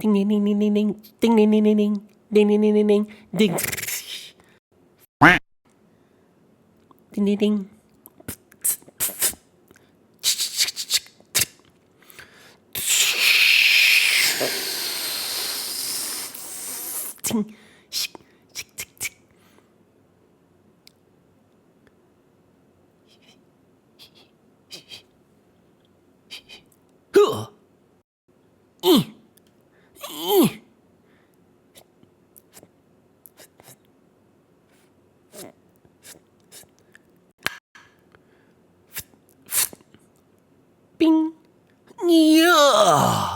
띵링링링링 띵링링링링 띵링링링 띵 띵링링 팅 흐 이 삥 이야